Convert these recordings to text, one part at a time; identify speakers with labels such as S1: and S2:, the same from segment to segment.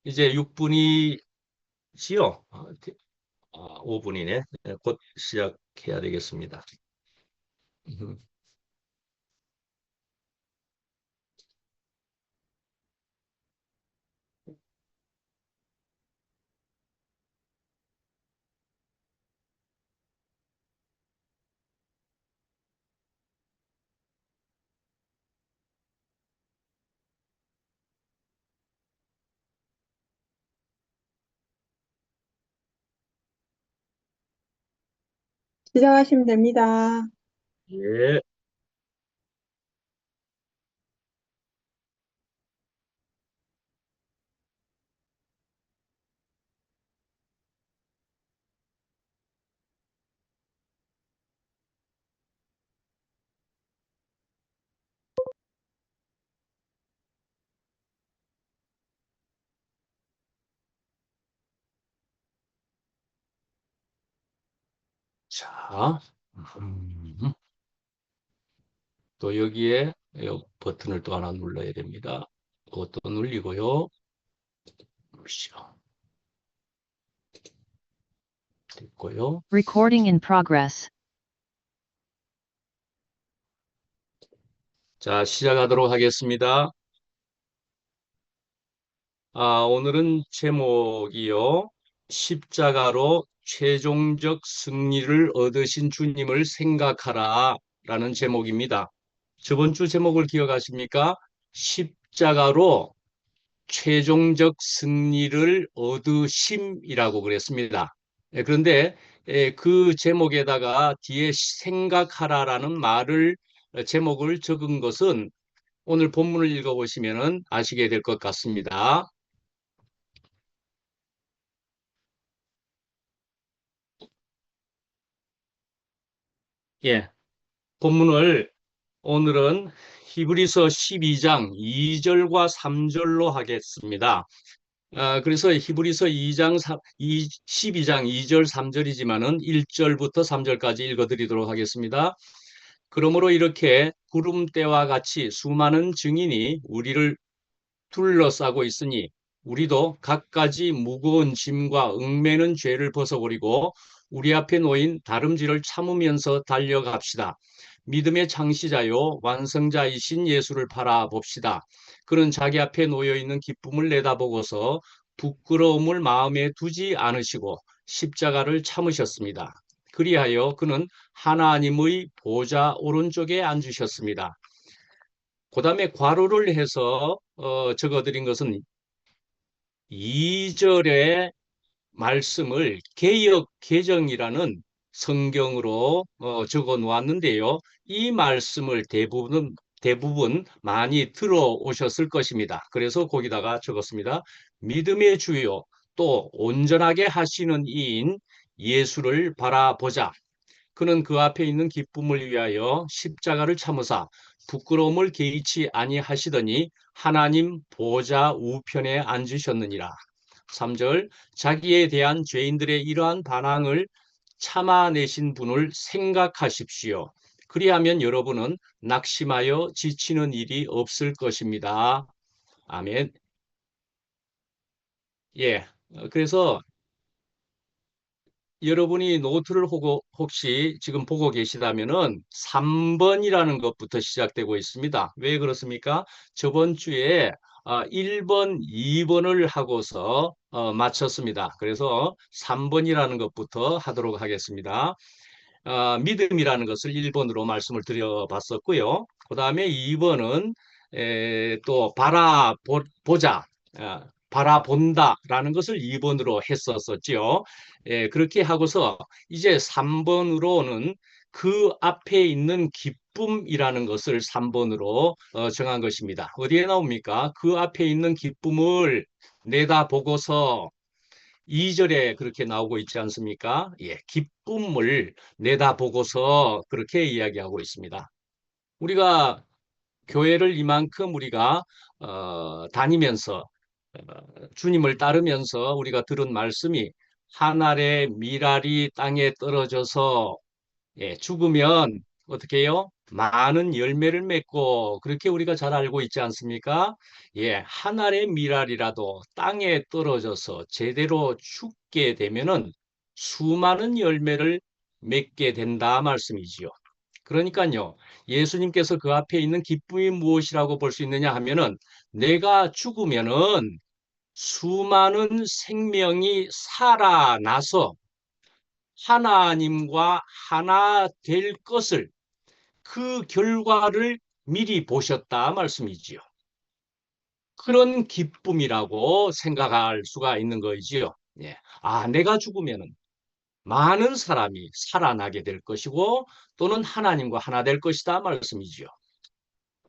S1: 이제 6분이지요? 5분이네. 곧 시작해야 되겠습니다. 음.
S2: 시작하시면 됩니다.
S1: 예. 자, 음, 또 여기에 이 버튼을 또 하나 눌러야 됩니다. 그것도 눌리고요. 누르시오. 됐고요.
S3: Recording in progress.
S1: 자, 시작하도록 하겠습니다. 오늘은 제목이요. 십자가로 최종적 승리를 얻으신 주님을 생각하라 라는 제목입니다. 저번 주 제목을 기억하십니까? 십자가로 최종적 승리를 얻으심이라고 그랬습니다. 그런데 그 제목에다가 뒤에 생각하라라는 말을 제목을 적은 것은 오늘 본문을 읽어보시면 아시게 될 것 같습니다. 예, 본문을 오늘은 히브리서 12장 2절과 3절로 하겠습니다. 그래서 히브리서 12장 2절 3절이지만은 1절부터 3절까지 읽어드리도록 하겠습니다. 그러므로 이렇게 구름대와 같이 수많은 증인이 우리를 둘러싸고 있으니 우리도 갖가지 무거운 짐과 얽매는 죄를 벗어버리고 우리 앞에 놓인 다름질을 참으면서 달려갑시다. 믿음의 창시자요 완성자이신 예수를 바라봅시다. 그는 자기 앞에 놓여 있는 기쁨을 내다보고서 부끄러움을 마음에 두지 않으시고 십자가를 참으셨습니다. 그리하여 그는 하나님의 보좌 오른쪽에 앉으셨습니다. 그 다음에 괄호를 해서 적어드린 것은 2절의 말씀을 개역 개정이라는 성경으로 적어 놓았는데요. 이 말씀을 대부분 많이 들어오셨을 것입니다. 그래서 거기다가 적었습니다. 믿음의 주요 또 온전하게 하시는 이인 예수를 바라보자. 그는 그 앞에 있는 기쁨을 위하여 십자가를 참으사 부끄러움을 개의치 아니하시더니 하나님 보좌 우편에 앉으셨느니라. 3절 자기에 대한 죄인들의 이러한 반항을 참아내신 분을 생각하십시오. 그리하면 여러분은 낙심하여 지치는 일이 없을 것입니다. 아멘. 예. 그래서 여러분이 노트를 혹시 지금 보고 계시다면은 3번이라는 것부터 시작되고 있습니다. 왜 그렇습니까? 저번 주에 1번, 2번을 하고서 마쳤습니다. 그래서 3번이라는 것부터 하도록 하겠습니다. 믿음이라는 것을 1번으로 말씀을 드려봤었고요. 그 다음에 2번은 또 바라보자, 바라본다라는 것을 2번으로 했었었죠. 그렇게 하고서 이제 3번으로는 그 앞에 있는 기쁨이라는 것을 3번으로 정한 것입니다. 어디에 나옵니까? 그 앞에 있는 기쁨을 내다보고서 2절에 그렇게 나오고 있지 않습니까? 예, 기쁨을 내다보고서 그렇게 이야기하고 있습니다. 우리가 교회를 이만큼 우리가 다니면서 주님을 따르면서 우리가 들은 말씀이 한 알의 밀알이 땅에 떨어져서 죽으면 어떻게 해요? 많은 열매를 맺고 그렇게 우리가 잘 알고 있지 않습니까? 예, 한 알의 밀알이라도 땅에 떨어져서 제대로 죽게 되면은 수많은 열매를 맺게 된다 말씀이지요. 그러니까요, 예수님께서 그 앞에 있는 기쁨이 무엇이라고 볼 수 있느냐 하면은 내가 죽으면은 수많은 생명이 살아나서 하나님과 하나 될 것을 그 결과를 미리 보셨다 말씀이지요. 그런 기쁨이라고 생각할 수가 있는 거지요. 예. 아, 내가 죽으면은 많은 사람이 살아나게 될 것이고 또는 하나님과 하나 될 것이다 말씀이지요.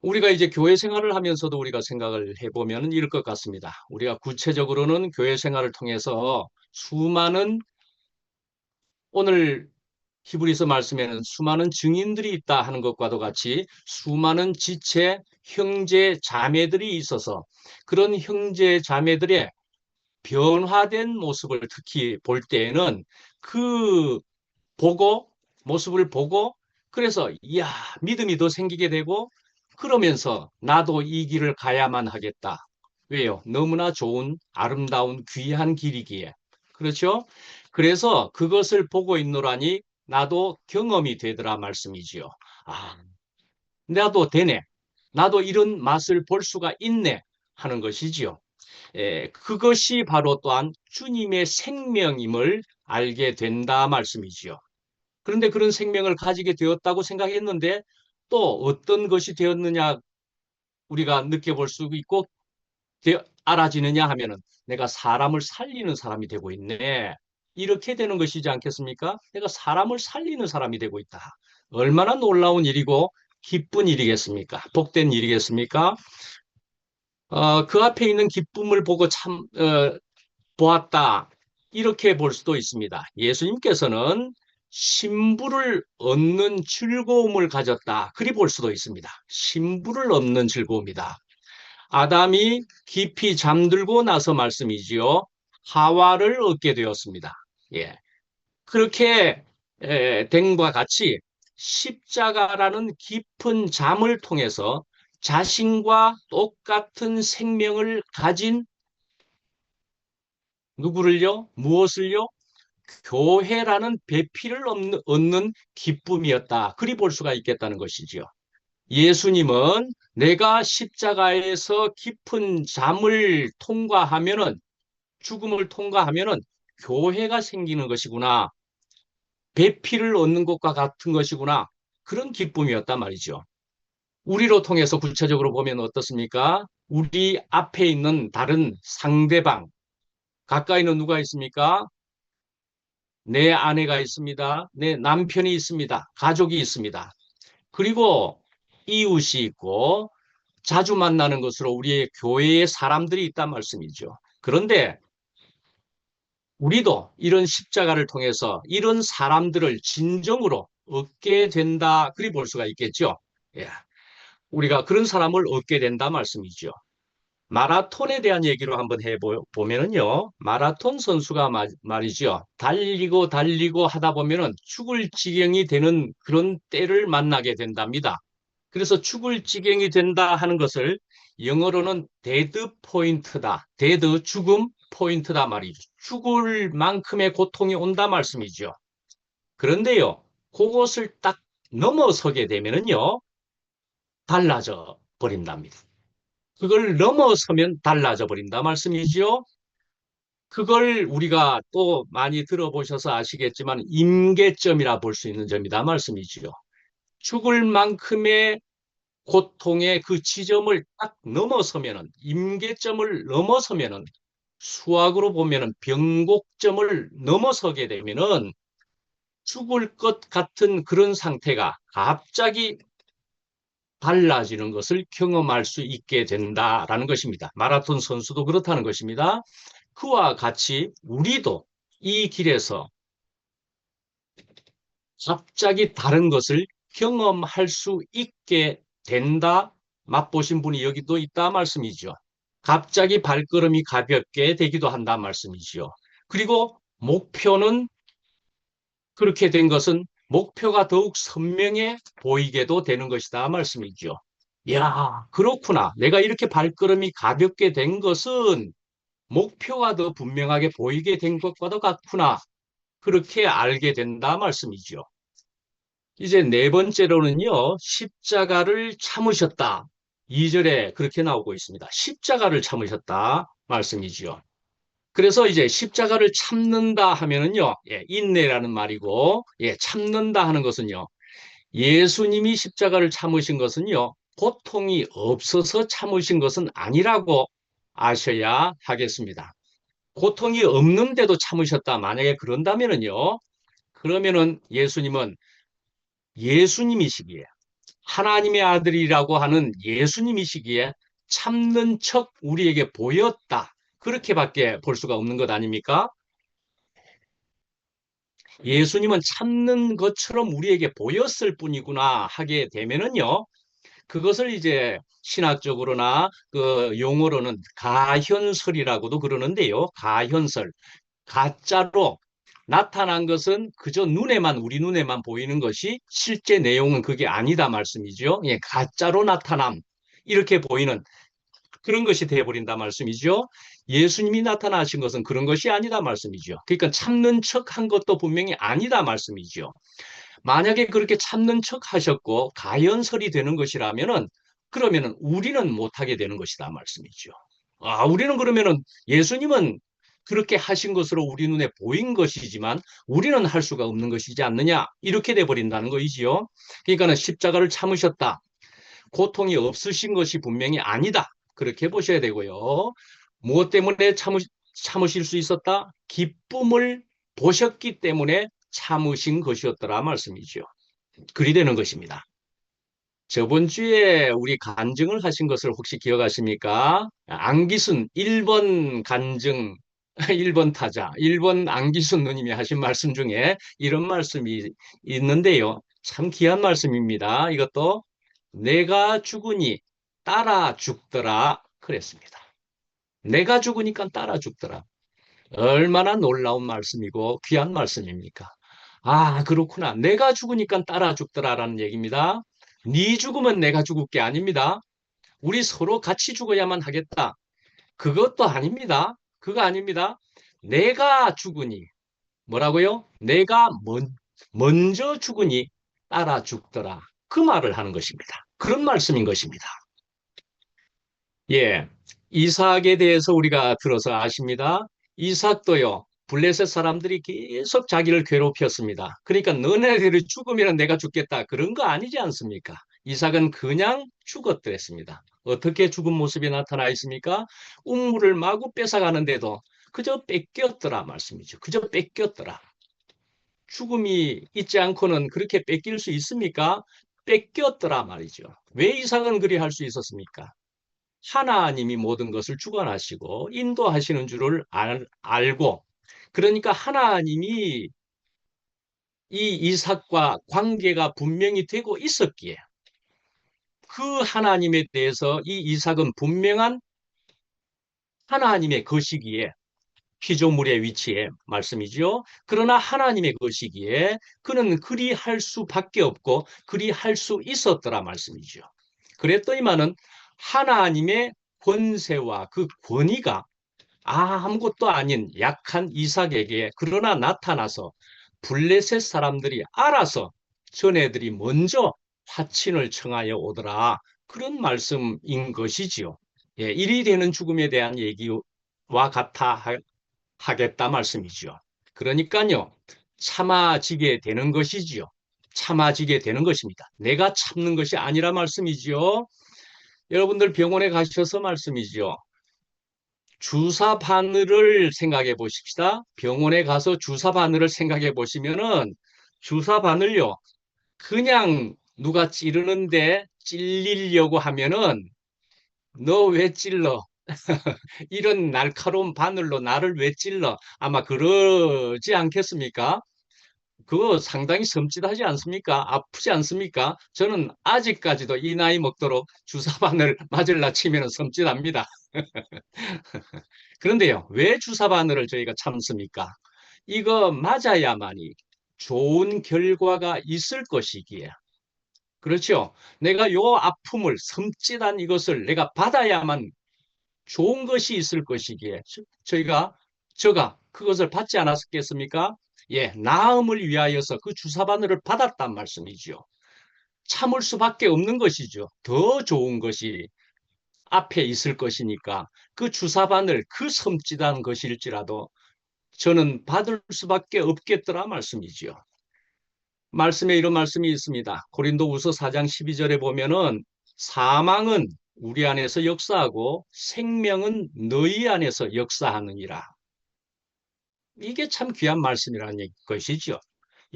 S1: 우리가 이제 교회 생활을 하면서도 우리가 생각을 해보면 이럴 것 같습니다. 우리가 구체적으로는 교회 생활을 통해서 수많은 오늘 히브리서 말씀에는 수많은 증인들이 있다 하는 것과도 같이 수많은 지체 형제 자매들이 있어서 그런 형제 자매들의 변화된 모습을 특히 볼 때에는 그 보고 모습을 보고 그래서 이야 믿음이 더 생기게 되고 그러면서 나도 이 길을 가야만 하겠다. 왜요? 너무나 좋은 아름다운 귀한 길이기에. 그렇죠? 그래서 그것을 보고 있노라니 나도 경험이 되더라 말씀이지요. 아, 나도 되네. 나도 이런 맛을 볼 수가 있네 하는 것이지요. 그것이 바로 또한 주님의 생명임을 알게 된다 말씀이지요. 그런데 그런 생명을 가지게 되었다고 생각했는데 또 어떤 것이 되었느냐 우리가 느껴볼 수 있고 알아지느냐 하면은 내가 사람을 살리는 사람이 되고 있네. 이렇게 되는 것이지 않겠습니까? 내가 사람을 살리는 사람이 되고 있다. 얼마나 놀라운 일이고 기쁜 일이겠습니까? 복된 일이겠습니까? 그 앞에 있는 기쁨을 보고 참 보았다. 이렇게 볼 수도 있습니다. 예수님께서는 신부를 얻는 즐거움을 가졌다. 그리 볼 수도 있습니다. 신부를 얻는 즐거움이다. 아담이 깊이 잠들고 나서 말씀이지요. 하와를 얻게 되었습니다. 예. 그렇게 된과 같이 십자가라는 깊은 잠을 통해서 자신과 똑같은 생명을 가진 누구를요? 무엇을요? 교회라는 배필을 얻는 기쁨이었다. 그리 볼 수가 있겠다는 것이지요. 예수님은 내가 십자가에서 깊은 잠을 통과하면은 죽음을 통과하면은 교회가 생기는 것이구나. 배필을 얻는 것과 같은 것이구나. 그런 기쁨이었단 말이죠. 우리로 통해서 구체적으로 보면 어떻습니까? 우리 앞에 있는 다른 상대방, 가까이는 누가 있습니까? 내 아내가 있습니다. 내 남편이 있습니다. 가족이 있습니다. 그리고 이웃이 있고 자주 만나는 것으로 우리의 교회의 사람들이 있단 말씀이죠. 그런데 우리도 이런 십자가를 통해서 이런 사람들을 진정으로 얻게 된다. 그리 볼 수가 있겠죠. 예. 우리가 그런 사람을 얻게 된다 말씀이죠. 마라톤에 대한 얘기로 한번 해보면은요, 마라톤 선수가 말이죠. 달리고 달리고 하다 보면은 죽을 지경이 되는 그런 때를 만나게 된답니다. 그래서 죽을 지경이 된다 하는 것을 영어로는 데드 포인트다. 데드 죽음 포인트다 말이죠. 죽을 만큼의 고통이 온다 말씀이죠. 그런데요, 그것을 딱 넘어서게 되면은요, 달라져 버린답니다. 그걸 넘어서면 달라져 버린다 말씀이지요. 그걸 우리가 또 많이 들어보셔서 아시겠지만 임계점이라 볼 수 있는 점이다 말씀이지요. 죽을 만큼의 고통의 그 지점을 딱 넘어서면은 임계점을 넘어서면은 수학으로 보면은 변곡점을 넘어서게 되면은 죽을 것 같은 그런 상태가 갑자기 달라지는 것을 경험할 수 있게 된다라는 것입니다. 마라톤 선수도 그렇다는 것입니다. 그와 같이 우리도 이 길에서 갑자기 다른 것을 경험할 수 있게 된다. 맛보신 분이 여기도 있다 말씀이죠. 갑자기 발걸음이 가볍게 되기도 한다 말씀이지요. 그리고 목표는 그렇게 된 것은 목표가 더욱 선명해 보이게도 되는 것이다 말씀이죠. 야, 그렇구나. 내가 이렇게 발걸음이 가볍게 된 것은 목표가 더 분명하게 보이게 된 것과도 같구나. 그렇게 알게 된다 말씀이죠. 이제 네 번째로는요, 십자가를 참으셨다. 2절에 그렇게 나오고 있습니다. 십자가를 참으셨다 말씀이지요. 그래서 이제 십자가를 참는다 하면은요, 예, 인내라는 말이고, 예, 참는다 하는 것은요, 예수님이 십자가를 참으신 것은요, 고통이 없어서 참으신 것은 아니라고 아셔야 하겠습니다. 고통이 없는데도 참으셨다. 만약에 그런다면은요, 그러면은 예수님은 예수님이시기에, 하나님의 아들이라고 하는 예수님이시기에 참는 척 우리에게 보였다. 그렇게밖에 볼 수가 없는 것 아닙니까? 예수님은 참는 것처럼 우리에게 보였을 뿐이구나 하게 되면은요, 그것을 이제 신학적으로나 그 용어로는 가현설이라고도 그러는데요. 가현설. 가짜로 나타난 것은 그저 눈에만, 우리 눈에만 보이는 것이 실제 내용은 그게 아니다 말씀이죠. 예, 가짜로 나타남. 이렇게 보이는 그런 것이 되어버린다 말씀이죠. 예수님이 나타나신 것은 그런 것이 아니다 말씀이죠. 그러니까 참는 척 한 것도 분명히 아니다 말씀이죠. 만약에 그렇게 참는 척 하셨고 가연설이 되는 것이라면은 그러면은 우리는 못하게 되는 것이다 말씀이죠. 아, 우리는 그러면은 예수님은 그렇게 하신 것으로 우리 눈에 보인 것이지만 우리는 할 수가 없는 것이지 않느냐 이렇게 돼 버린다는 거이지요. 그러니까는 십자가를 참으셨다. 고통이 없으신 것이 분명히 아니다. 그렇게 보셔야 되고요. 무엇 때문에 참으실 수 있었다? 기쁨을 보셨기 때문에 참으신 것이었더라 말씀이죠. 그리 되는 것입니다. 저번 주에 우리 간증을 하신 것을 혹시 기억하십니까? 안기순 1번 간증, 1번 타자, 1번 안기순 누님이 하신 말씀 중에 이런 말씀이 있는데요. 참 귀한 말씀입니다. 이것도 내가 죽으니 따라 죽더라 그랬습니다. 내가 죽으니까 따라 죽더라. 얼마나 놀라운 말씀이고 귀한 말씀입니까? 아, 그렇구나. 내가 죽으니까 따라 죽더라라는 얘기입니다. 네 죽으면 내가 죽을 게 아닙니다. 우리 서로 같이 죽어야만 하겠다. 그것도 아닙니다. 그거 아닙니다. 내가 죽으니 뭐라고요? 내가 먼저 죽으니 따라 죽더라. 그 말을 하는 것입니다. 그런 말씀인 것입니다. 예, 이삭에 대해서 우리가 들어서 아십니다. 이삭도요, 블레셋 사람들이 계속 자기를 괴롭혔습니다. 그러니까 너네들이 죽으면 내가 죽겠다. 그런 거 아니지 않습니까? 이삭은 그냥 죽었더랬습니다. 어떻게 죽은 모습이 나타나 있습니까? 우물을 마구 뺏어가는데도 그저 뺏겼더라 말씀이죠. 그저 뺏겼더라. 죽음이 있지 않고는 그렇게 뺏길 수 있습니까? 뺏겼더라 말이죠. 왜 이삭은 그리 할 수 있었습니까? 하나님이 모든 것을 주관하시고 인도하시는 줄을 알고 그러니까 하나님이 이 이삭과 관계가 분명히 되고 있었기에 그 하나님에 대해서 이 이삭은 분명한 하나님의 것이기에 피조물의 위치에 말씀이죠. 그러나 하나님의 것이기에 그는 그리할 수밖에 없고 그리할 수 있었더라 말씀이죠. 그랬더니만은 하나님의 권세와 그 권위가 아무것도 아닌 약한 이삭에게 그러나 나타나서 블레셋 사람들이 알아서 전애들이 먼저 화친을 청하여 오더라. 그런 말씀인 것이지요. 예, 일이 되는 죽음에 대한 얘기와 같아 하겠다 말씀이지요. 그러니까요, 참아지게 되는 것이지요. 참아지게 되는 것입니다. 내가 참는 것이 아니라 말씀이지요. 여러분들 병원에 가셔서 말씀이지요. 주사 바늘을 생각해 보십시다. 병원에 가서 주사 바늘을 생각해 보시면은 주사 바늘요. 그냥 누가 찌르는데 찔리려고 하면은 너 왜 찔러? 이런 날카로운 바늘로 나를 왜 찔러? 아마 그러지 않겠습니까? 그거 상당히 섬찟하지 않습니까? 아프지 않습니까? 저는 아직까지도 이 나이 먹도록 주사 바늘 맞을라 치면 섬찟합니다. 그런데요, 왜 주사 바늘을 저희가 참습니까? 이거 맞아야만이 좋은 결과가 있을 것이기에. 그렇죠. 내가 요 아픔을, 섬찟한 이것을 내가 받아야만 좋은 것이 있을 것이기에 저가 그것을 받지 않았겠습니까? 예, 나음을 위하여서 그 주사바늘을 받았단 말씀이죠. 참을 수밖에 없는 것이죠. 더 좋은 것이 앞에 있을 것이니까 그 주사바늘, 그 섬찟한 것일지라도 저는 받을 수밖에 없겠더라 말씀이지요. 말씀에 이런 말씀이 있습니다. 고린도후서 4장 12절에 보면은 사망은 우리 안에서 역사하고 생명은 너희 안에서 역사하느니라. 이게 참 귀한 말씀이라는 것이죠.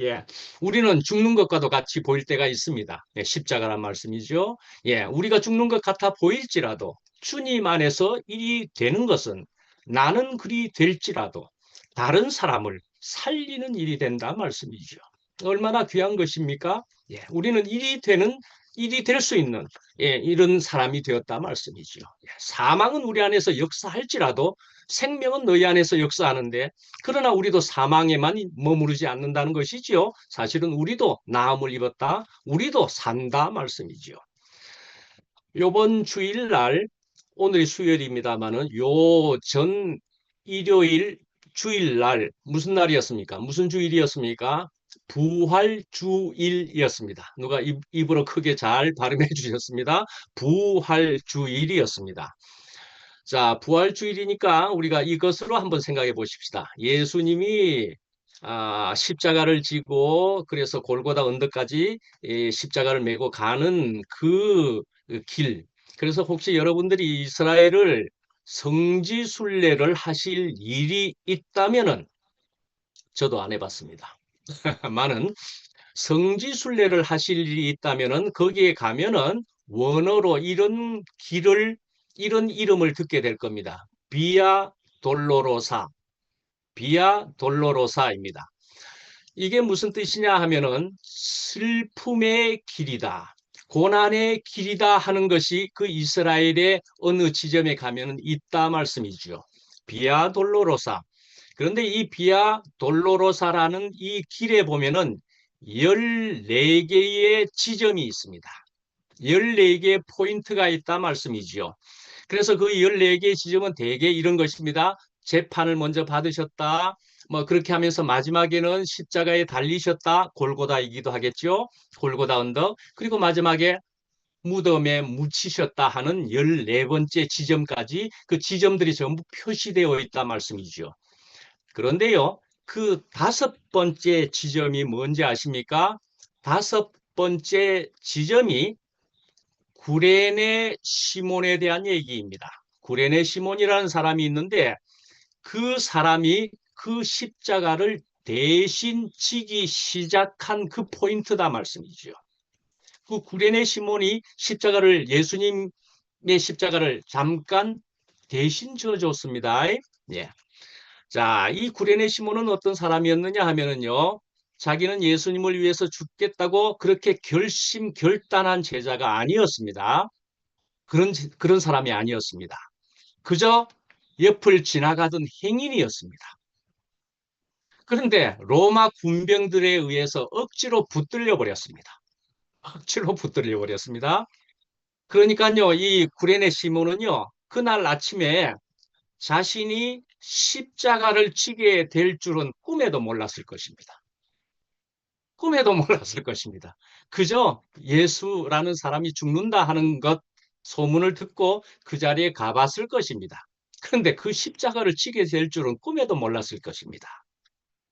S1: 예, 우리는 죽는 것과도 같이 보일 때가 있습니다. 예, 십자가란 말씀이죠. 예, 우리가 죽는 것 같아 보일지라도 주님 안에서 일이 되는 것은 나는 그리 될지라도 다른 사람을 살리는 일이 된다 말씀이죠. 얼마나 귀한 것입니까? 예, 우리는 일이 될 수 있는 이런 사람이 되었다 말씀이죠. 예, 사망은 우리 안에서 역사할지라도 생명은 너희 안에서 역사하는데 그러나 우리도 사망에만 머무르지 않는다는 것이지요. 사실은 우리도 나음을 입었다. 우리도 산다 말씀이지요. 요번 주일날 오늘이 수요일입니다마는 요 전 일요일 주일날 무슨 날이었습니까? 무슨 주일이었습니까? 부활주일이었습니다. 누가 입으로 크게 잘 발음해 주셨습니다. 부활주일이었습니다. 자, 부활주일이니까 우리가 이것으로 한번 생각해 보십시다. 예수님이 십자가를 지고 그래서 골고다 언덕까지 십자가를 메고 가는 그 길. 그래서 혹시 여러분들이 이스라엘을 성지순례를 하실 일이 있다면은 저도 안 해봤습니다. 많은 성지순례를 하실 일이 있다면은 거기에 가면은 원어로 이런 이름을 듣게 될 겁니다. 비아 돌로로사, 비아 돌로로사입니다. 이게 무슨 뜻이냐 하면은 슬픔의 길이다. 고난의 길이다 하는 것이 그 이스라엘의 어느 지점에 가면은 있다 말씀이죠. 비아 돌로로사. 그런데 이 비아 돌로로사라는 이 길에 보면은 14개의 지점이 있습니다. 14개의 포인트가 있다 말씀이지요. 그래서 그 14개의 지점은 대개 이런 것입니다. 재판을 먼저 받으셨다. 뭐 그렇게 하면서 마지막에는 십자가에 달리셨다. 골고다이기도 하겠죠. 골고다 언덕. 그리고 마지막에 무덤에 묻히셨다 하는 14번째 지점까지 그 지점들이 전부 표시되어 있다 말씀이죠. 그런데요, 그 5번째 지점이 뭔지 아십니까? 5번째 지점이 구레네 시몬에 대한 얘기입니다. 구레네 시몬이라는 사람이 있는데 그 사람이 그 십자가를 대신 지기 시작한 그 포인트다 말씀이죠. 그 구레네 시몬이 예수님의 십자가를 잠깐 대신 져줬습니다. 예. 자, 이 구레네 시몬은 어떤 사람이었느냐 하면은요, 자기는 예수님을 위해서 죽겠다고 그렇게 결단한 제자가 아니었습니다. 그런 사람이 아니었습니다. 그저 옆을 지나가던 행인이었습니다. 그런데 로마 군병들에 의해서 억지로 붙들려 버렸습니다. 억지로 붙들려 버렸습니다. 그러니까요, 이 구레네 시몬은요, 그날 아침에 자신이 십자가를 지게 될 줄은 꿈에도 몰랐을 것입니다. 꿈에도 몰랐을 것입니다. 그저 예수라는 사람이 죽는다 하는 것 소문을 듣고 그 자리에 가봤을 것입니다. 그런데 그 십자가를 지게 될 줄은 꿈에도 몰랐을 것입니다.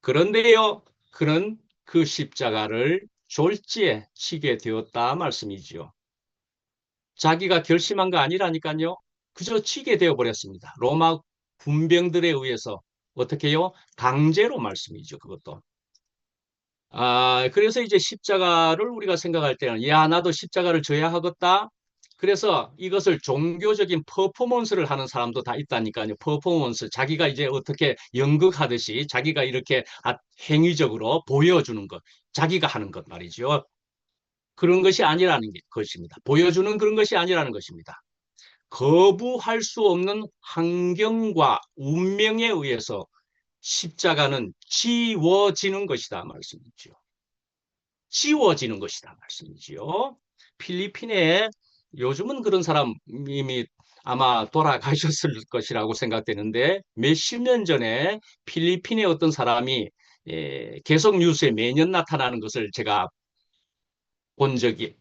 S1: 그런데요, 그는 그 십자가를 졸지에 치게 되었다 말씀이지요. 자기가 결심한 거 아니라니까요. 그저 치게 되어 버렸습니다. 로마 군병들에 의해서 어떻게요? 강제로 말씀이죠. 그것도. 그래서 이제 십자가를 우리가 생각할 때는, 야, 나도 십자가를 져야 하겠다. 그래서 이것을 종교적인 퍼포먼스를 하는 사람도 다 있다니까요. 퍼포먼스. 자기가 이제 어떻게 연극하듯이 자기가 이렇게 행위적으로 보여주는 것. 자기가 하는 것 말이죠. 그런 것이 아니라는 것입니다. 보여주는 그런 것이 아니라는 것입니다. 거부할 수 없는 환경과 운명에 의해서 십자가는 지워지는 것이다 말씀이죠. 지워지는 것이다 말씀이지요. 필리핀에 요즘은 그런 사람이 아마 돌아가셨을 것이라고 생각되는데 몇십 년 전에 필리핀의 어떤 사람이 계속 뉴스에 매년 나타나는 것을 제가 본 적이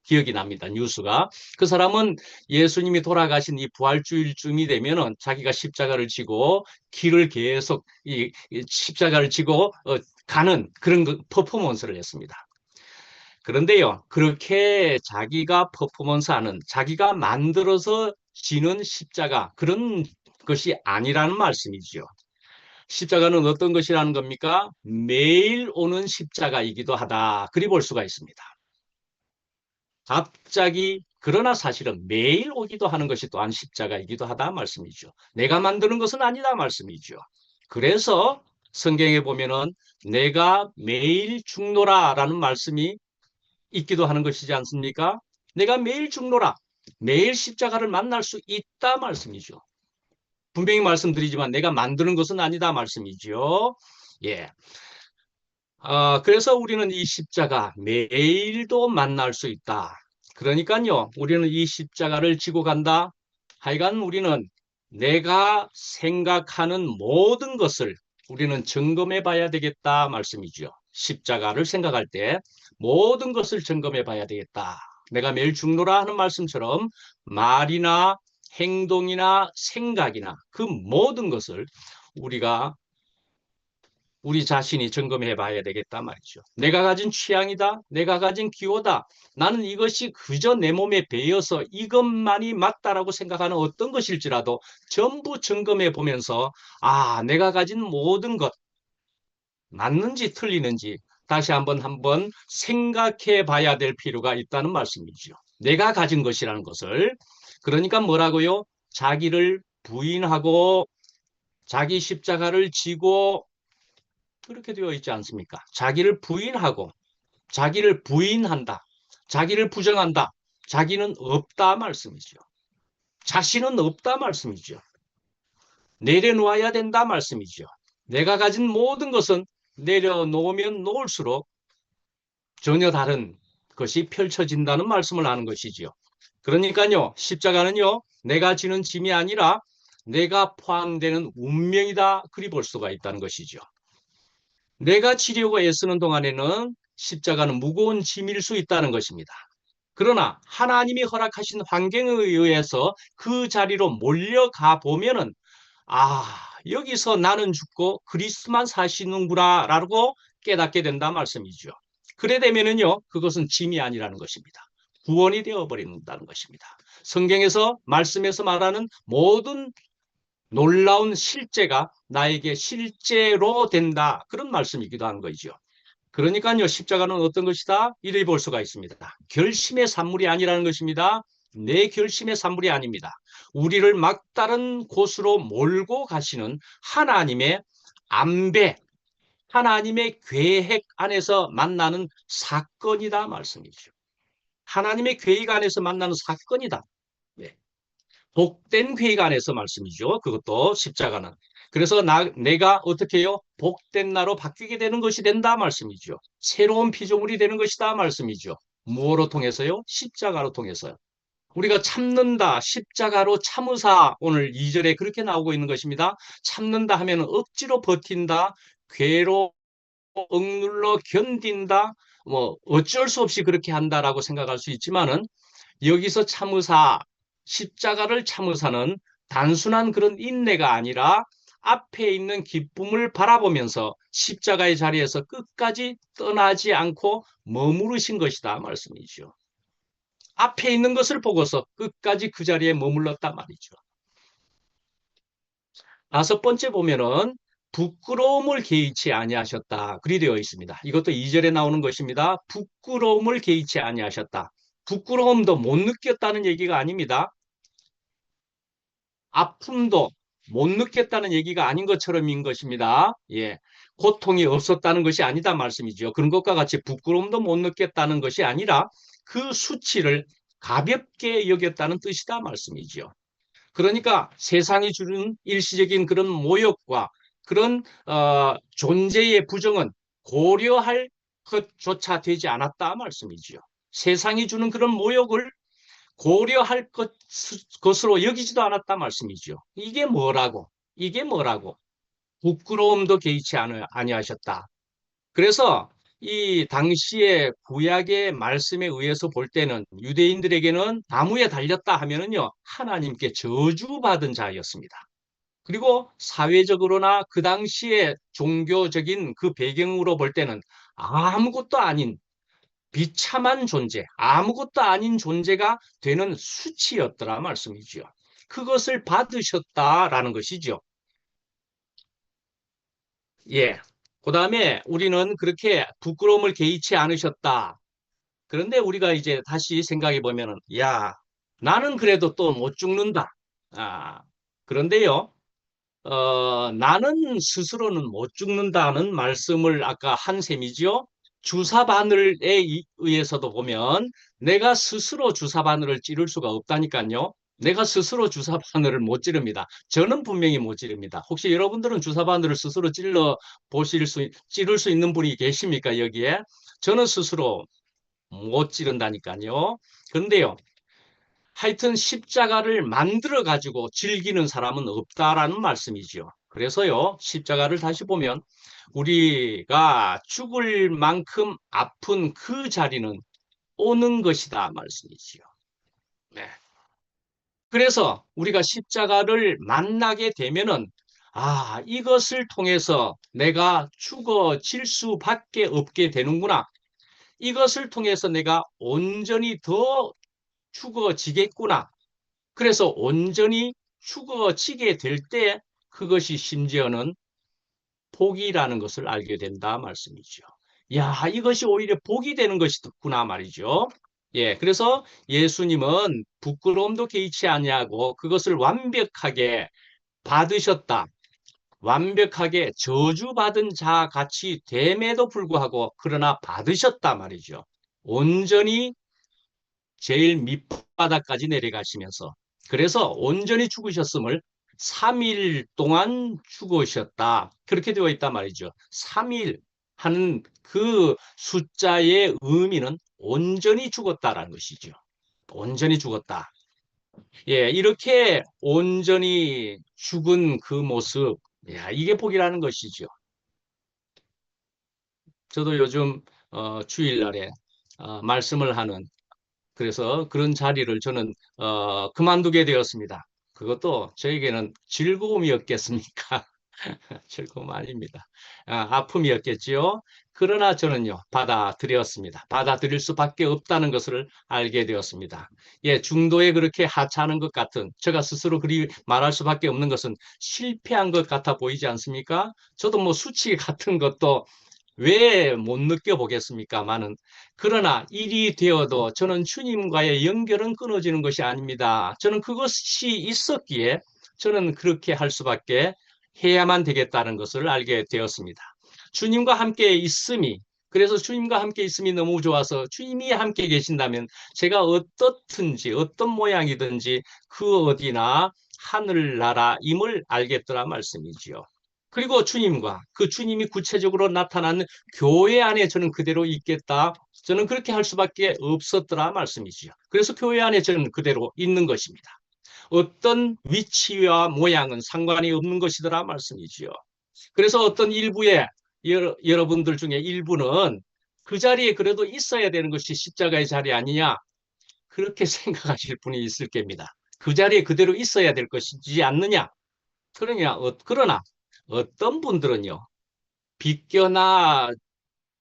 S1: 기억이 납니다. 뉴스가. 그 사람은 예수님이 돌아가신 이 부활주일쯤이 되면은 자기가 십자가를 지고 길을 계속 이 십자가를 지고 가는 그런 퍼포먼스를 했습니다. 그런데요, 그렇게 자기가 퍼포먼스하는, 자기가 만들어서 지는 십자가, 그런 것이 아니라는 말씀이죠. 십자가는 어떤 것이라는 겁니까? 매일 오는 십자가이기도 하다. 그리 볼 수가 있습니다. 갑자기, 그러나 사실은 매일 오기도 하는 것이 또한 십자가이기도 하다 말씀이죠. 내가 만드는 것은 아니다 말씀이죠. 그래서 성경에 보면은 내가 매일 죽노라라는 말씀이 있기도 하는 것이지 않습니까? 내가 매일 죽노라. 매일 십자가를 만날 수 있다 말씀이죠. 분명히 말씀드리지만 내가 만드는 것은 아니다 말씀이죠. 예. 그래서 우리는 이 십자가 매일도 만날 수 있다. 그러니까요, 우리는 이 십자가를 지고 간다. 하여간 우리는 내가 생각하는 모든 것을 우리는 점검해 봐야 되겠다 말씀이죠. 십자가를 생각할 때 모든 것을 점검해 봐야 되겠다. 내가 매일 죽노라 하는 말씀처럼 말이나 행동이나 생각이나 그 모든 것을 우리가 우리 자신이 점검해 봐야 되겠다 말이죠. 내가 가진 취향이다. 내가 가진 기호다. 나는 이것이 그저 내 몸에 배어서 이것만이 맞다라고 생각하는 어떤 것일지라도 전부 점검해 보면서 내가 가진 모든 것 맞는지 틀리는지 다시 한번 생각해 봐야 될 필요가 있다는 말씀이죠. 내가 가진 것이라는 것을. 그러니까 뭐라고요? 자기를 부인하고 자기 십자가를 지고 그렇게 되어 있지 않습니까? 자기를 부인하고 자기를 부인한다. 자기를 부정한다. 자기는 없다 말씀이죠. 자신은 없다 말씀이죠. 내려놓아야 된다 말씀이죠. 내가 가진 모든 것은 내려놓으면 놓을수록 전혀 다른 것이 펼쳐진다는 말씀을 하는 것이지요. 그러니까요, 십자가는요, 내가 지는 짐이 아니라 내가 포함되는 운명이다. 그리 볼 수가 있다는 것이죠. 내가 지려고 애쓰는 동안에는 십자가는 무거운 짐일 수 있다는 것입니다. 그러나 하나님이 허락하신 환경에 의해서 그 자리로 몰려가 보면은 여기서 나는 죽고 그리스도만 사시는구나 라고 깨닫게 된다 말씀이죠. 그래 되면은요, 그것은 짐이 아니라는 것입니다. 구원이 되어버린다는 것입니다. 성경에서 말씀에서 말하는 모든 놀라운 실제가 나에게 실제로 된다. 그런 말씀이기도 한 거죠. 그러니까요, 십자가는 어떤 것이다? 이래 볼 수가 있습니다. 결심의 산물이 아니라는 것입니다. 내 결심의 산물이 아닙니다. 우리를 막다른 곳으로 몰고 가시는 하나님의 안배, 하나님의 계획 안에서 만나는 사건이다 말씀이죠. 하나님의 계획 안에서 만나는 사건이다. 네. 복된 계획 안에서 말씀이죠. 그것도 십자가는. 그래서 내가 어떻게 해요? 복된 나로 바뀌게 되는 것이 된다 말씀이죠. 새로운 피조물이 되는 것이다 말씀이죠. 무엇으로 통해서요? 십자가로 통해서요. 우리가 참는다, 십자가로 참으사 오늘 2절에 그렇게 나오고 있는 것입니다. 참는다 하면 억지로 버틴다, 괴로 억눌러 견딘다, 뭐 어쩔 수 없이 그렇게 한다라고 생각할 수 있지만은 여기서 참으사, 십자가를 참으사는 단순한 그런 인내가 아니라 앞에 있는 기쁨을 바라보면서 십자가의 자리에서 끝까지 떠나지 않고 머무르신 것이다 말씀이죠. 앞에 있는 것을 보고서 끝까지 그 자리에 머물렀단 말이죠. 다섯 번째 보면은 부끄러움을 개의치 아니하셨다. 그리 되어 있습니다. 이것도 2절에 나오는 것입니다. 부끄러움을 개의치 아니하셨다. 부끄러움도 못 느꼈다는 얘기가 아닙니다. 아픔도 못 느꼈다는 얘기가 아닌 것처럼인 것입니다. 예. 고통이 없었다는 것이 아니다 말씀이죠. 그런 것과 같이 부끄러움도 못 느꼈다는 것이 아니라 그 수치를 가볍게 여겼다는 뜻이다 말씀이죠. 그러니까 세상이 주는 일시적인 그런 모욕과 그런 존재의 부정은 고려할 것조차 되지 않았다 말씀이지요. 세상이 주는 그런 모욕을 고려할 것으로 여기지도 않았다 말씀이지요. 이게 뭐라고? 이게 뭐라고? 부끄러움도 개의치 아니하셨다. 그래서 이 당시의 구약의 말씀에 의해서 볼 때는 유대인들에게는 나무에 달렸다 하면은요, 하나님께 저주받은 자였습니다. 그리고 사회적으로나 그 당시의 종교적인 그 배경으로 볼 때는 아무것도 아닌 비참한 존재, 아무것도 아닌 존재가 되는 수치였더라 말씀이지요. 그것을 받으셨다라는 것이죠. 예. 그 다음에 우리는 그렇게 부끄러움을 개의치 않으셨다. 그런데 우리가 이제 다시 생각해 보면은, 야, 나는 그래도 또 못 죽는다. 아, 그런데요, 나는 스스로는 못 죽는다는 말씀을 아까 한 셈이죠. 주사 바늘에 의해서도 보면 내가 스스로 주사 바늘을 찌를 수가 없다니까요. 내가 스스로 주사 바늘을 못 찌릅니다. 저는 분명히 못 찌릅니다. 혹시 여러분들은 주사 바늘을 스스로 찌를 수 있는 분이 계십니까, 여기에? 저는 스스로 못 찌른다니까요. 그런데요, 하여튼 십자가를 만들어 가지고 즐기는 사람은 없다라는 말씀이지요. 그래서요, 십자가를 다시 보면 우리가 죽을 만큼 아픈 그 자리는 오는 것이다 말씀이지요. 네. 그래서 우리가 십자가를 만나게 되면은 이것을 통해서 내가 죽어질 수밖에 없게 되는구나. 이것을 통해서 내가 온전히 더 죽어지겠구나. 그래서 온전히 죽어지게 될 때 그것이 심지어는 복이라는 것을 알게 된다 말씀이죠. 야, 이것이 오히려 복이 되는 것이구나 말이죠. 예, 그래서 예수님은 부끄러움도 개의치 아니하고 그것을 완벽하게 받으셨다. 완벽하게 저주받은 자 같이 됨에도 불구하고 그러나 받으셨다 말이죠. 온전히 제일 밑바닥까지 내려가시면서 그래서 온전히 죽으셨음을 3일 동안 죽으셨다. 그렇게 되어 있단 말이죠. 3일 하는 그 숫자의 의미는 온전히 죽었다라는 것이죠. 온전히 죽었다. 예, 이렇게 온전히 죽은 그 모습, 야, 이게 복이라는 것이죠. 저도 요즘 주일날에 말씀을 하는 그래서 그런 자리를 저는 그만두게 되었습니다. 그것도 저에게는 즐거움이었겠습니까? 즐거움 아닙니다. 아픔이었겠지요. 그러나 저는요, 받아들였습니다. 받아들일 수밖에 없다는 것을 알게 되었습니다. 예, 중도에 그렇게 하찮은 것 같은, 제가 스스로 그리 말할 수밖에 없는 것은 실패한 것 같아 보이지 않습니까? 저도 뭐 수치 같은 것도 왜 못 느껴보겠습니까마는 그러나 일이 되어도 저는 주님과의 연결은 끊어지는 것이 아닙니다. 저는 그것이 있었기에 저는 그렇게 할 수밖에 해야만 되겠다는 것을 알게 되었습니다. 주님과 함께 있음이 그래서 주님과 함께 있음이 너무 좋아서 주님이 함께 계신다면 제가 어떻든지 어떤 모양이든지 그 어디나 하늘나라임을 알겠더라 말씀이지요. 그리고 주님과 그 주님이 구체적으로 나타난 교회 안에 저는 그대로 있겠다. 저는 그렇게 할 수밖에 없었더라 말씀이지요. 그래서 교회 안에 저는 그대로 있는 것입니다. 어떤 위치와 모양은 상관이 없는 것이더라 말씀이지요. 그래서 어떤 일부의 여러분들 중에 일부는 그 자리에 그래도 있어야 되는 것이 십자가의 자리 아니냐 그렇게 생각하실 분이 있을 겁니다. 그 자리에 그대로 있어야 될 것이지 않느냐. 그러나 어떤 분들은요, 비껴나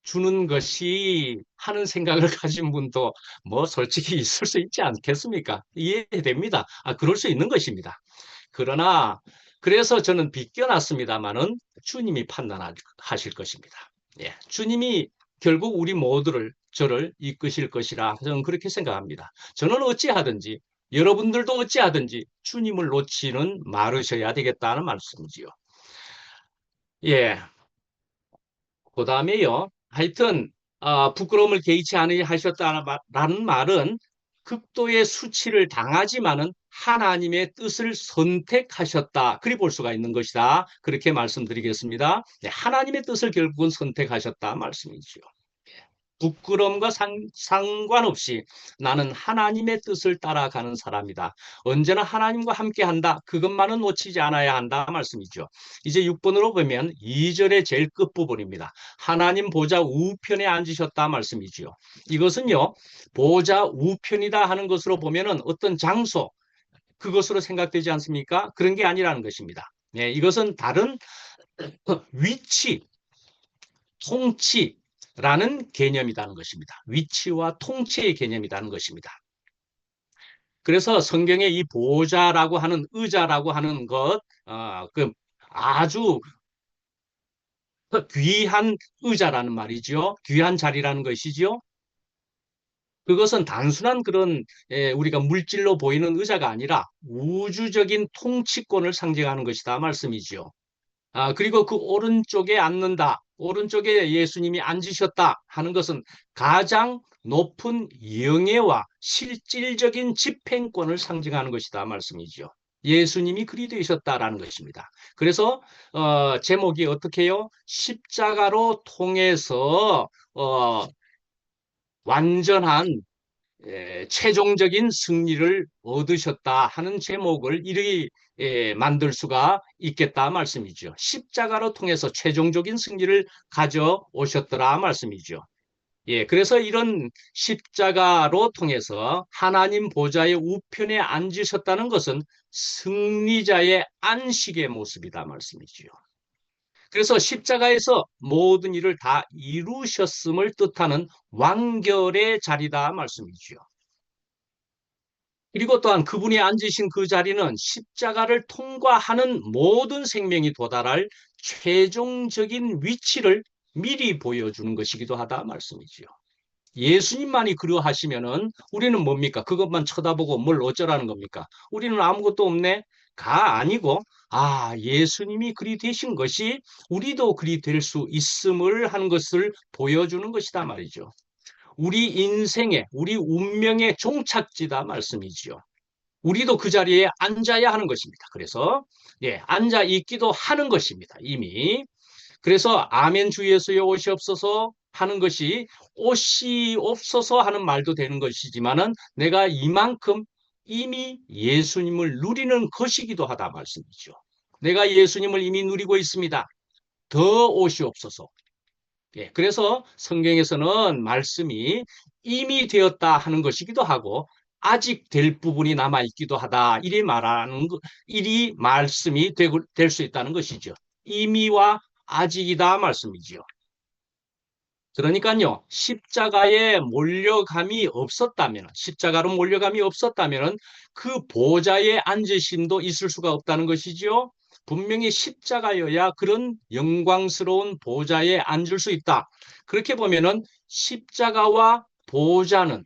S1: 주는 것이 하는 생각을 가진 분도 뭐 솔직히 있을 수 있지 않겠습니까? 이해됩니다. 그럴 수 있는 것입니다. 그러나 그래서 저는 비껴놨습니다마는 주님이 판단하실 것입니다. 예, 주님이 결국 우리 모두를 저를 이끄실 것이라 저는 그렇게 생각합니다. 저는 어찌하든지 여러분들도 어찌하든지 주님을 놓치는 말으셔야 되겠다는 말씀이지요. 예, 그 다음에요. 하여튼 부끄러움을 개의치 않으 하셨다라는 말은 극도의 수치를 당하지만은 하나님의 뜻을 선택하셨다. 그리 볼 수가 있는 것이다. 그렇게 말씀드리겠습니다. 네, 하나님의 뜻을 결국은 선택하셨다 말씀이지요. 부끄러움과 상관없이 나는 하나님의 뜻을 따라가는 사람이다. 언제나 하나님과 함께 한다. 그것만은 놓치지 않아야 한다 말씀이죠. 이제 6번으로 보면 2절의 제일 끝부분입니다. 하나님 보좌 우편에 앉으셨다 말씀이지요. 이것은요, 보좌 우편이다 하는 것으로 보면은 어떤 장소, 그것으로 생각되지 않습니까? 그런 게 아니라는 것입니다. 네, 이것은 다른 위치, 통치라는 개념이라는 것입니다. 위치와 통치의 개념이라는 것입니다. 그래서 성경에 이 보좌라고 하는 의자라고 하는 것, 그 아주 귀한 의자라는 말이죠. 귀한 자리라는 것이죠. 그것은 단순한 그런 우리가 물질로 보이는 의자가 아니라 우주적인 통치권을 상징하는 것이다 말씀이죠. 그리고 그 오른쪽에 앉는다. 오른쪽에 예수님이 앉으셨다 하는 것은 가장 높은 영예와 실질적인 집행권을 상징하는 것이다 말씀이죠. 예수님이 그리 되셨다라는 것입니다. 그래서 제목이 어떻게 해요? 십자가로 통해서 완전한 최종적인 승리를 얻으셨다 하는 제목을 이렇게 만들 수가 있겠다 말씀이죠. 십자가로 통해서 최종적인 승리를 가져오셨더라 말씀이죠. 예, 그래서 이런 십자가로 통해서 하나님 보좌의 우편에 앉으셨다는 것은 승리자의 안식의 모습이다 말씀이지요. 그래서 십자가에서 모든 일을 다 이루셨음을 뜻하는 완결의 자리다 말씀이지요. 그리고 또한 그분이 앉으신 그 자리는 십자가를 통과하는 모든 생명이 도달할 최종적인 위치를 미리 보여주는 것이기도 하다 말씀이지요. 예수님만이 그러하시면은 우리는 뭡니까? 그것만 쳐다보고 뭘 어쩌라는 겁니까? 우리는 아무것도 없네? 가 아니고, 예수님이 그리 되신 것이 우리도 그리 될 수 있음을 하는 것을 보여주는 것이다 말이죠. 우리 인생의, 우리 운명의 종착지다 말씀이지요. 우리도 그 자리에 앉아야 하는 것입니다. 그래서 앉아 있기도 하는 것입니다. 이미. 그래서 아멘 주 예수여 오시옵소서 하는 것이 오시옵소서 하는 말도 되는 것이지만은 내가 이만큼 이미 예수님을 누리는 것이기도 하다 말씀이죠. 내가 예수님을 이미 누리고 있습니다. 더 오시옵소서. 그래서 성경에서는 말씀이 이미 되었다 하는 것이기도 하고 아직 될 부분이 남아 있기도 하다. 이리 말하는 이리 말씀이 될 수 있다는 것이죠. 이미와 아직이다 말씀이지요. 그러니까요, 십자가로 몰려감이 없었다면 그 보좌에 앉으심도 있을 수가 없다는 것이지요. 분명히 십자가여야 그런 영광스러운 보좌에 앉을 수 있다. 그렇게 보면은 십자가와 보좌는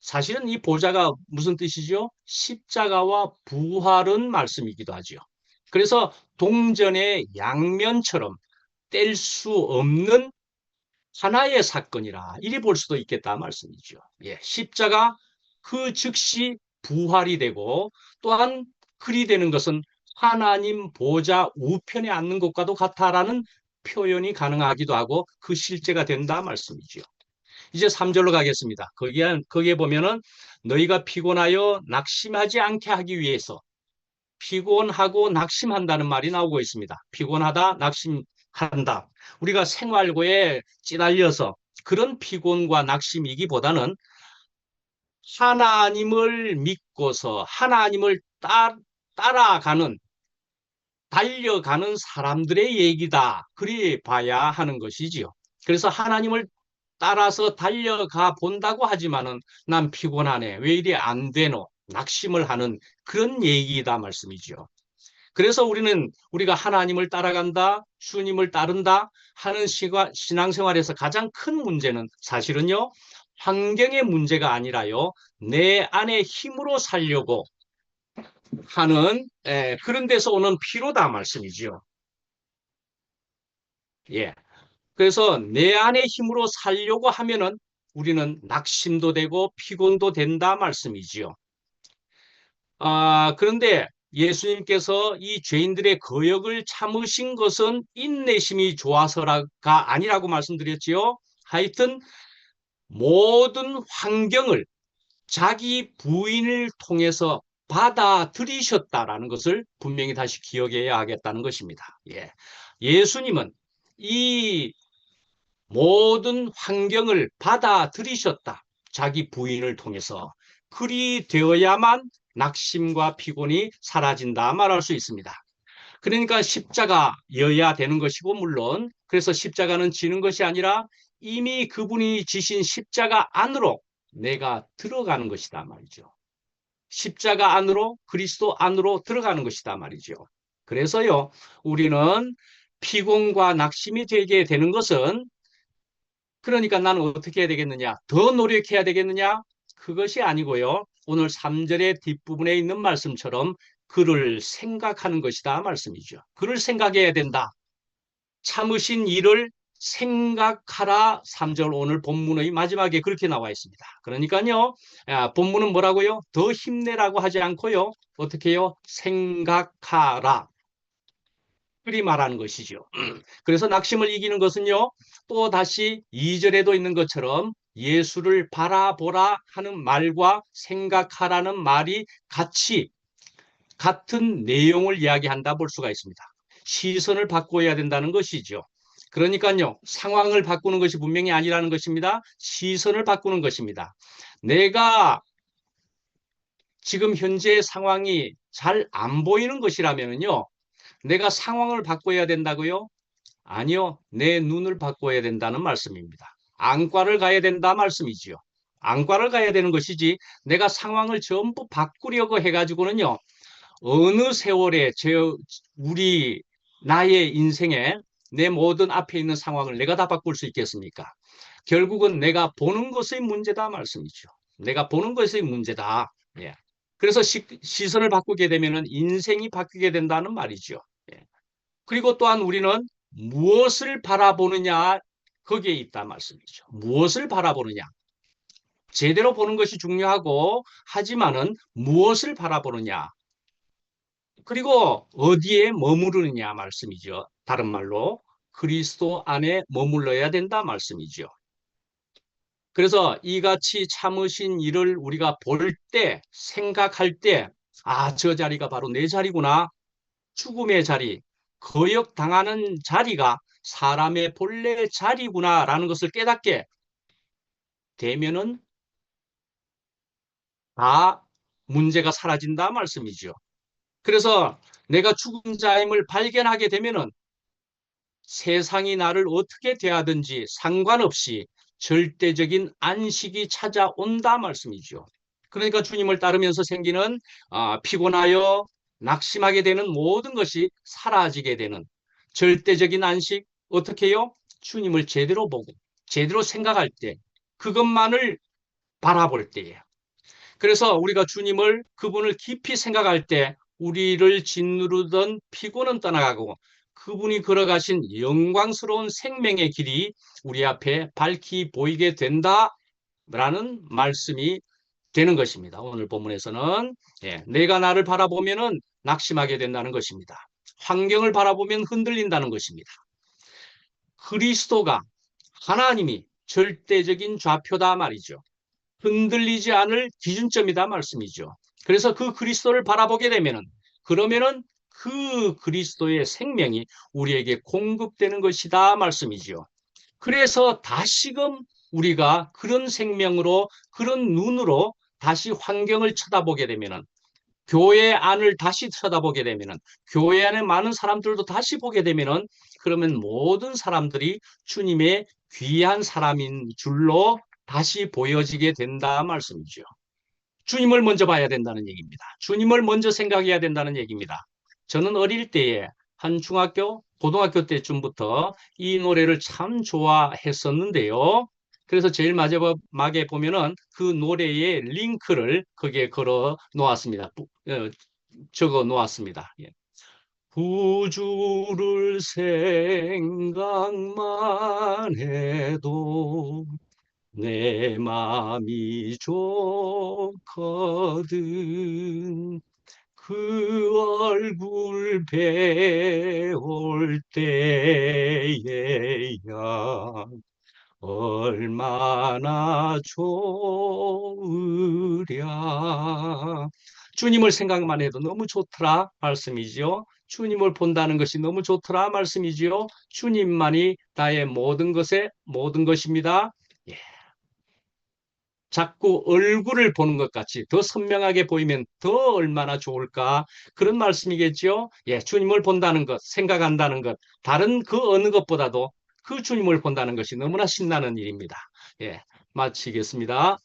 S1: 사실은 이 보좌가 무슨 뜻이죠? 십자가와 부활은 말씀이기도 하죠. 그래서 동전의 양면처럼 뗄 수 없는 하나의 사건이라 이리 볼 수도 있겠다 말씀이죠. 십자가 그 즉시 부활이 되고 또한 그리 되는 것은 하나님 보좌 우편에 앉는 것과도 같다라는 표현이 가능하기도 하고 그 실제가 된다 말씀이죠. 이제 3절로 가겠습니다. 거기에 보면은 너희가 피곤하여 낙심하지 않게 하기 위해서 피곤하고 낙심한다는 말이 나오고 있습니다. 피곤하다, 낙심한다. 우리가 생활고에 찌달려서 그런 피곤과 낙심이기보다는 하나님을 믿고서 하나님을 따라가는, 달려가는 사람들의 얘기다. 그리 봐야 하는 것이지요. 그래서 하나님을 따라서 달려가 본다고 하지만은 난 피곤하네. 왜 이리 안 되노? 낙심을 하는 그런 얘기다 말씀이죠. 그래서 우리가 하나님을 따라간다, 주님을 따른다 하는 신앙생활에서 가장 큰 문제는 사실은요, 환경의 문제가 아니라요, 내 안에 힘으로 살려고 하는 그런 데서 오는 피로다 말씀이죠. 예. 그래서 내 안의 힘으로 살려고 하면은 우리는 낙심도 되고 피곤도 된다 말씀이지요. 그런데 예수님께서 이 죄인들의 거역을 참으신 것은 인내심이 좋아서가 아니라고 말씀드렸지요. 하여튼 모든 환경을 자기 부인을 통해서 받아들이셨다라는 것을 분명히 다시 기억해야 하겠다는 것입니다. 예. 예수님은 이 모든 환경을 받아들이셨다. 자기 부인을 통해서. 그리 되어야만 낙심과 피곤이 사라진다 말할 수 있습니다. 그러니까 십자가여야 되는 것이고, 물론 그래서 십자가는 지는 것이 아니라 이미 그분이 지신 십자가 안으로 내가 들어가는 것이다 말이죠. 십자가 안으로, 그리스도 안으로 들어가는 것이다 말이죠. 그래서요, 우리는 피곤과 낙심이 되게 되는 것은, 그러니까 나는 어떻게 해야 되겠느냐? 더 노력해야 되겠느냐? 그것이 아니고요. 오늘 3절의 뒷부분에 있는 말씀처럼 그를 생각하는 것이다 말씀이죠. 그를 생각해야 된다. 참으신 일을 생각하라. 3절 오늘 본문의 마지막에 그렇게 나와 있습니다. 그러니까요, 본문은 뭐라고요? 더 힘내라고 하지 않고요. 어떻게 해요? 생각하라. 그리 말하는 것이죠. 그래서 낙심을 이기는 것은요, 또 다시 2절에도 있는 것처럼 예수를 바라보라 하는 말과 생각하라는 말이 같은 내용을 이야기한다 볼 수가 있습니다. 시선을 바꿔야 된다는 것이죠. 그러니까요, 상황을 바꾸는 것이 분명히 아니라는 것입니다. 시선을 바꾸는 것입니다. 내가 지금 현재의 상황이 잘 안 보이는 것이라면요, 내가 상황을 바꿔야 된다고요? 아니요, 내 눈을 바꿔야 된다는 말씀입니다. 안과를 가야 된다 말씀이지요. 안과를 가야 되는 것이지, 내가 상황을 전부 바꾸려고 해가지고는요, 어느 세월에 나의 인생에 내 모든 앞에 있는 상황을 내가 다 바꿀 수 있겠습니까? 결국은 내가 보는 것의 문제다 말씀이죠. 내가 보는 것의 문제다. 예. 그래서 시선을 바꾸게 되면 인생이 바뀌게 된다는 말이죠. 예. 그리고 또한 우리는 무엇을 바라보느냐, 거기에 있다 말씀이죠. 무엇을 바라보느냐. 제대로 보는 것이 중요하고, 하지만은 무엇을 바라보느냐. 그리고 어디에 머무르느냐 말씀이죠. 다른 말로 그리스도 안에 머물러야 된다 말씀이죠. 그래서 이같이 참으신 일을 우리가 볼 때, 생각할 때, 저 자리가 바로 내 자리구나. 죽음의 자리, 거역당하는 자리가 사람의 본래 자리구나라는 것을 깨닫게 되면은 다 문제가 사라진다 말씀이죠. 그래서 내가 죽은 자임을 발견하게 되면은 세상이 나를 어떻게 대하든지 상관없이 절대적인 안식이 찾아온다 말씀이죠. 그러니까 주님을 따르면서 생기는 피곤하여 낙심하게 되는 모든 것이 사라지게 되는 절대적인 안식, 어떻게 해요? 주님을 제대로 보고 제대로 생각할 때, 그것만을 바라볼 때예요. 그래서 우리가 그분을 깊이 생각할 때 우리를 짓누르던 피곤은 떠나가고 그분이 걸어가신 영광스러운 생명의 길이 우리 앞에 밝히 보이게 된다라는 말씀이 되는 것입니다. 오늘 본문에서는 내가 나를 바라보면은 낙심하게 된다는 것입니다. 환경을 바라보면 흔들린다는 것입니다. 그리스도가 하나님이 절대적인 좌표다 말이죠. 흔들리지 않을 기준점이다 말씀이죠. 그래서 그 그리스도를 바라보게 되면은 그러면은 그 그리스도의 생명이 우리에게 공급되는 것이다 말씀이죠. 그래서 다시금 우리가 그런 생명으로 그런 눈으로 다시 환경을 쳐다보게 되면은 교회 안을 다시 쳐다보게 되면은 교회 안에 많은 사람들도 다시 보게 되면은 그러면 모든 사람들이 주님의 귀한 사람인 줄로 다시 보여지게 된다 말씀이죠. 주님을 먼저 봐야 된다는 얘기입니다. 주님을 먼저 생각해야 된다는 얘기입니다. 저는 어릴 때에 한 중학교, 고등학교 때쯤부터 이 노래를 참 좋아했었는데요. 그래서 제일 마지막에 보면은 그 노래의 링크를 거기에 걸어 놓았습니다. 적어 놓았습니다. 예. 구주를 생각만 해도 내 마음이 좋거든 그 얼굴 배울 때에야 얼마나 좋으랴. 주님을 생각만 해도 너무 좋더라 말씀이지요. 주님을 본다는 것이 너무 좋더라 말씀이지요. 주님만이 나의 모든 것의 모든 것입니다. 예. 자꾸 얼굴을 보는 것 같이 더 선명하게 보이면 더 얼마나 좋을까? 그런 말씀이겠죠? 예, 주님을 본다는 것, 생각한다는 것, 다른 그 어느 것보다도 그 주님을 본다는 것이 너무나 신나는 일입니다. 예, 마치겠습니다.